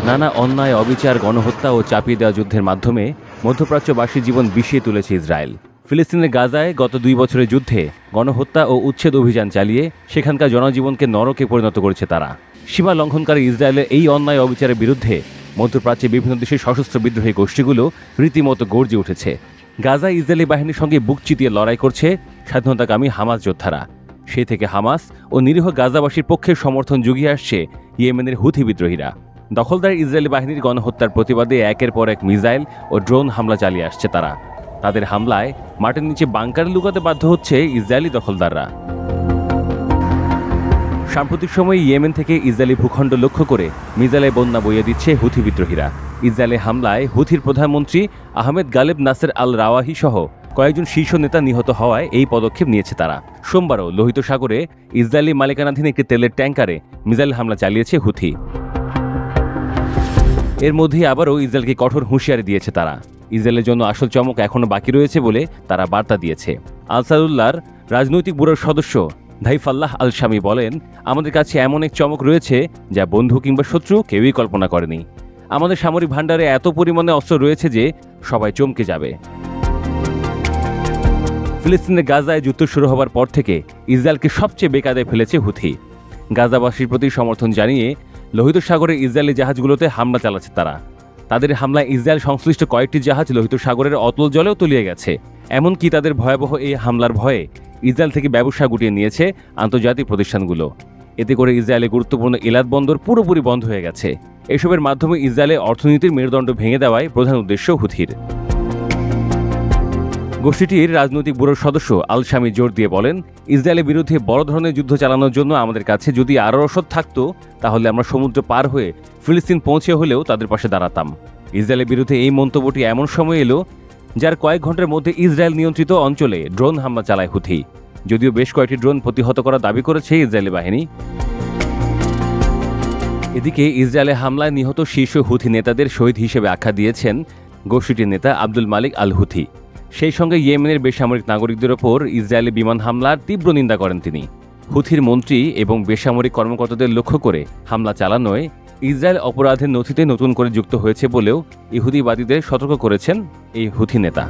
নানা অন্যায়, অবিচার, গণহত্যা ও চাপিয়ে দেওয়া যুদ্ধের মাধ্যমে মধ্যপ্রাচ্যবাসী জীবন বিষিয়ে তুলেছে ইসরায়েল। ফিলিস্তিনের গাজায় গত 2 বছরের যুদ্ধে গণহত্যা ও উচ্ছেদ অভিযান চালিয়ে সেখানকার জনজীবনকে নরকে পরিণত করেছে তারা। সীমা লঙ্ঘনকারী ইসরায়েলের এই অন্যায় অবিচারের বিরুদ্ধে মধ্যপ্রাচ্যে বিভিন্ন দেশের সশস্ত্র বিদ্রোহী গোষ্ঠীগুলো রীতিমতো গর্জে উঠেছে। গাজায় ইসরায়েলি বাহিনীর সঙ্গে বুক চিতিয়ে লড়াই করছে স্বাধীনতাকামী হামাস যোদ্ধারা। সেই থেকে হামাস ও নিরীহ গাজাবাসীর পক্ষে সমর্থন জুগিয়ে আসছে ইয়েমেনের হুথি বিদ্রোহীরা। দখলদার ইসরায়েলি বাহিনীর গণহত্যার প্রতিবাদে একের পর এক মিসাইল ও ড্রোন হামলা চালিয়ে আসছে তারা। তাদের হামলায় মাটির নিচে বাংকারে লুকাতে বাধ্য হচ্ছে ইসরায়েলি দখলদাররা। সাম্প্রতিক সময়ে ইয়েমেন থেকে ইসরায়েলি ভূখণ্ড লক্ষ্য করে মিসাইলে বন্যা বইয়ে দিচ্ছে হুথি বিদ্রোহীরা। ইসরায়েলের হামলায় হুথির প্রধানমন্ত্রী আহমেদ গালেব নাসের আল রাওয়াহি সহ কয়েকজন শীর্ষ নেতা নিহত হওয়ায় এই পদক্ষেপ নিয়েছে তারা। সোমবারও লোহিত সাগরে ইসরায়েলি মালিকানাধীন একটি তেলের ট্যাঙ্কারে মিসাইল হামলা চালিয়েছে হুথি। এর মধ্যেই আবারও ইসরায়েলকে কঠোর হুঁশিয়ারি দিয়েছে তারা। ইসরায়েলের জন্য আসল চমক এখনও বাকি রয়েছে বলে তারা বার্তা দিয়েছে। আনসারুল্লাহর রাজনৈতিক ব্যুরোর সদস্য ধাইফাল্লাহ আল শামি বলেন, আমাদের কাছে এমন এক চমক রয়েছে যা বন্ধু কিংবা শত্রু কেউই কল্পনা করেনি। আমাদের সামরিক ভাণ্ডারে এত পরিমাণে অস্ত্র রয়েছে যে সবাই চমকে যাবে। ফিলিস্তিনের গাজায় যুদ্ধ শুরু হবার পর থেকে ইসরায়েলকে সবচেয়ে বেকায়দায় ফেলেছে হুথি। গাজাবাসীর প্রতি সমর্থন জানিয়ে লোহিত সাগরের ইসরায়েলি জাহাজগুলোতে হামলা চালাচ্ছে তারা। তাদের হামলায় ইসরায়েল সংশ্লিষ্ট কয়েকটি জাহাজ লোহিত সাগরের অতল জলেও তলিয়ে গেছে। এমনকি তাদের ভয়াবহ এই হামলার ভয়ে ইসরায়েল থেকে ব্যবসা গুটিয়ে নিয়েছে আন্তর্জাতিক প্রতিষ্ঠানগুলো। এতে করে ইসরায়েলের গুরুত্বপূর্ণ ইলাদ বন্দর পুরোপুরি বন্ধ হয়ে গেছে। এসবের মাধ্যমে ইসরায়েলের অর্থনীতির মেরুদণ্ড ভেঙে দেওয়াই প্রধান উদ্দেশ্য হুথির। গোষ্ঠীটির রাজনৈতিক ব্যুরোর সদস্য আল শামি জোর দিয়ে বলেন, ইসরায়েলের বিরুদ্ধে বড় ধরনের যুদ্ধ চালানোর জন্য আমাদের কাছে যদি আরও রসদ থাকতো তাহলে আমরা সমুদ্র পার হয়ে ফিলিস্তিন পৌঁছে হলেও তাদের পাশে দাঁড়াতাম। ইসরায়েলের বিরুদ্ধে এই মন্তব্যটি এমন সময় এলো যার কয়েক ঘন্টার মধ্যে ইসরায়েল নিয়ন্ত্রিত অঞ্চলে ড্রোন হামলা চালায় হুথি। যদিও বেশ কয়েকটি ড্রোন প্রতিহত করার দাবি করেছে ইসরায়েলি বাহিনী। এদিকে ইসরায়েলের হামলায় নিহত শীর্ষ হুথি নেতাদের শহীদ হিসেবে আখ্যা দিয়েছেন গোষ্ঠীটির নেতা আব্দুল মালিক আল হুথি। সেই সঙ্গে ইয়েমেনের বেসামরিক নাগরিকদের ওপর ইসরায়েলি বিমান হামলার তীব্র নিন্দা করেন তিনি। হুথির মন্ত্রী এবং বেসামরিক কর্মকর্তাদের লক্ষ্য করে হামলা চালানোয় ইসরায়েল অপরাধের নথিতে নতুন করে যুক্ত হয়েছে বলেও ইহুদিবাদীদের সতর্ক করেছেন এই হুথি নেতা।